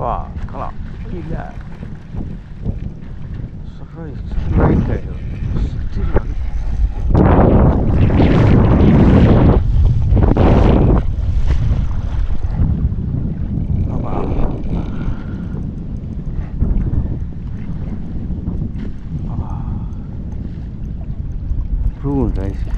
kala, hiljaa. Se on raiskassa väike jo. Sillä pruun raiski.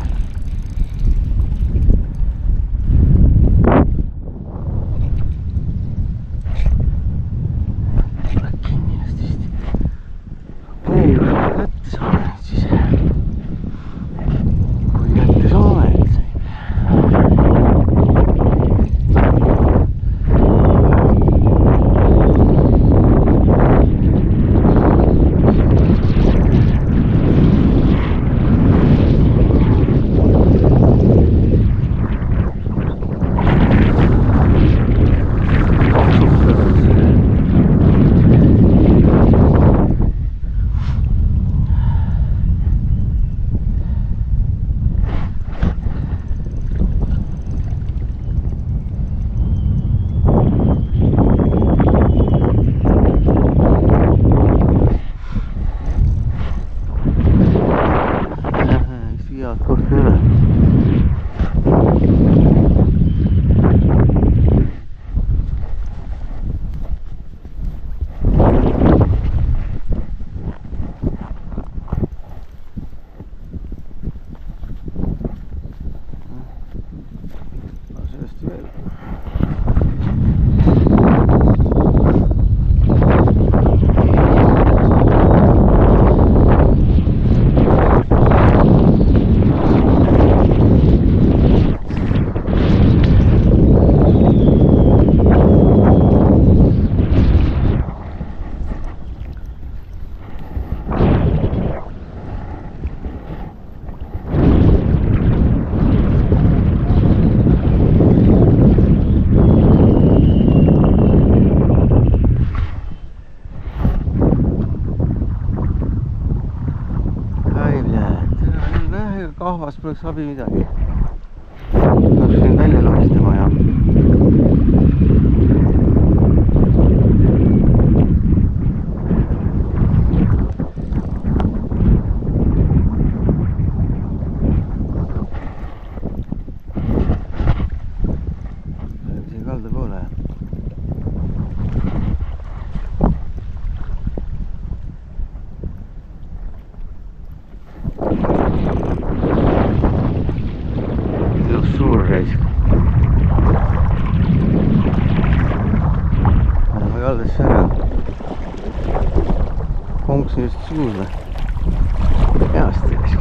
Kahvas poleks abi midagi. Peaks siin välja lohistama ja siia kalda poole. Suur raisk. Ma kaldesse ära. Konksin just suuda. Peast raisk.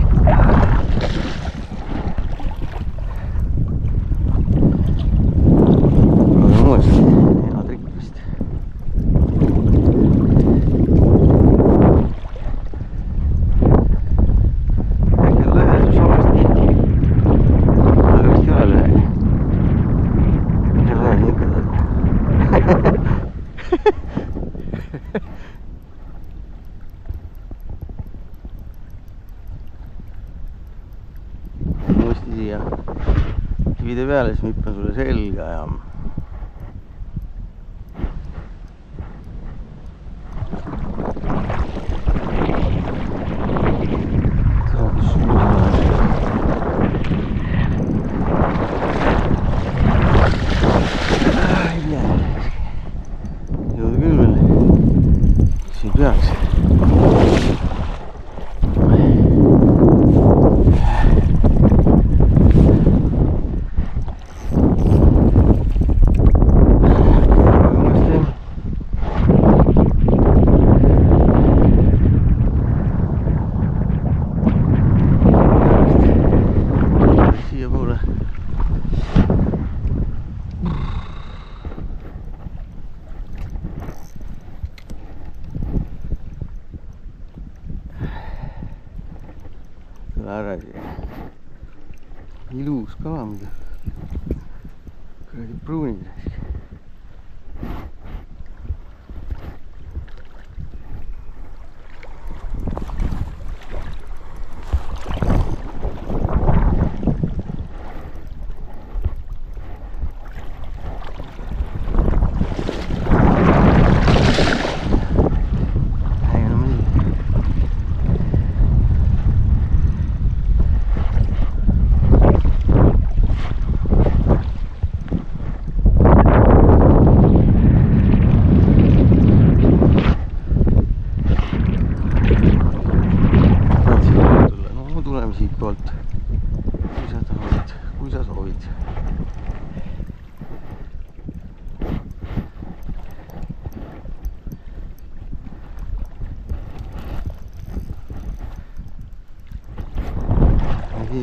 Proovime uuesti. Hea trikk vist. Äkki on lähedus omasti. Uuesti siia kivide peale, siis ma hüppan sulle selga ja jõuda küll veel, siin peaks. Ära siia. Ilus kala muidu. Kuradi pruunid raisk.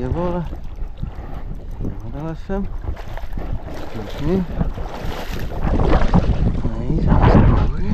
teise poole. Madalasse. Nii. Ei saa kuhugi.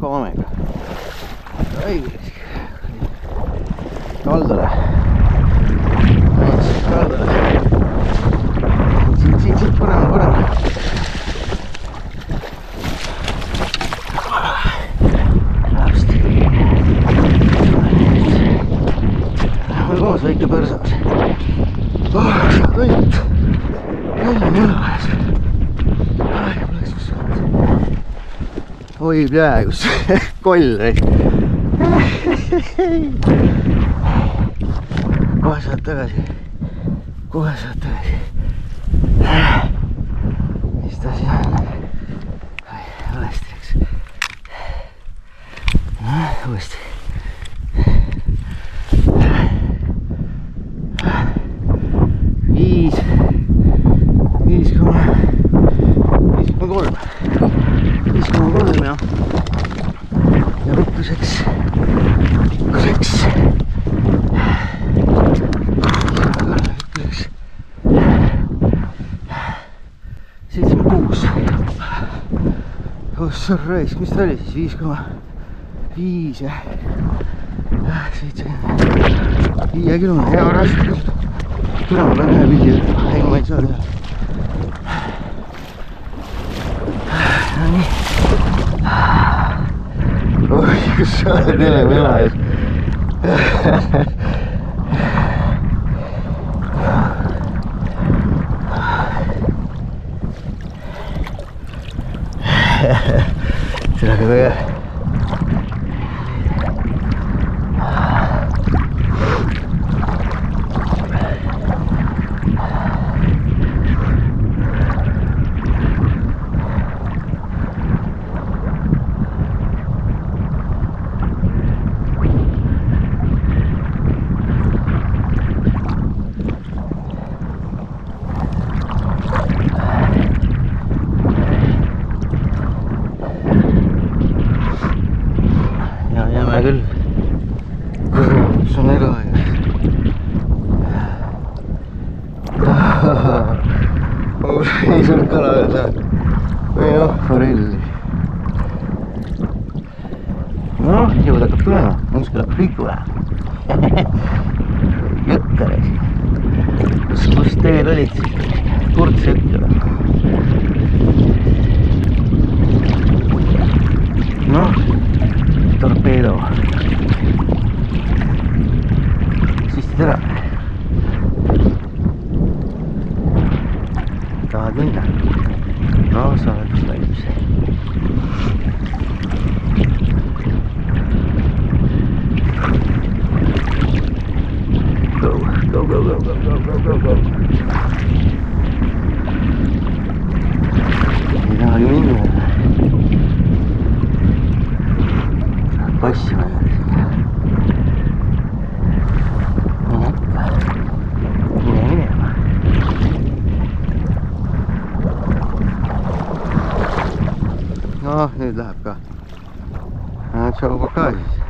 Vamega. Kaldale. Kaldale. Siit, põrema. Hästi. Koos väike põrsas. Saad õiget. Välja on jõle vajas. Oi, peaaegu koll. Kohe saad tagasi. Mis ta siin on? Valesti läks. Uuesti. Viis koma kolm ja ruttuseks 76. Ossa raisk, mis ta oli siis? 5,5 ja 75 kilomeetrit. Hea raske küll. Türa ma pean ühe pildi võtma, ei ma ei saa teha. No nii. Oi, kus sa oled jälle mela ees. See on väga hea. Küll. Kus on elu ajas? Ei saanud kala veel saada. Või noh, forelli. Noh, jõud hakkab tulema. Mõnus kõlab liikuma. Jõkkare siin. Kus teed olid siis? Kurts jõkkare. Noh. Torpeedo. Sistid ära. Tahad minna? No, sa oled valmis. Go. Ei tahagi minna. Passi vaja siin. Mine minema. Noh, nüüd läheb ka. Tšau, pakaa siis.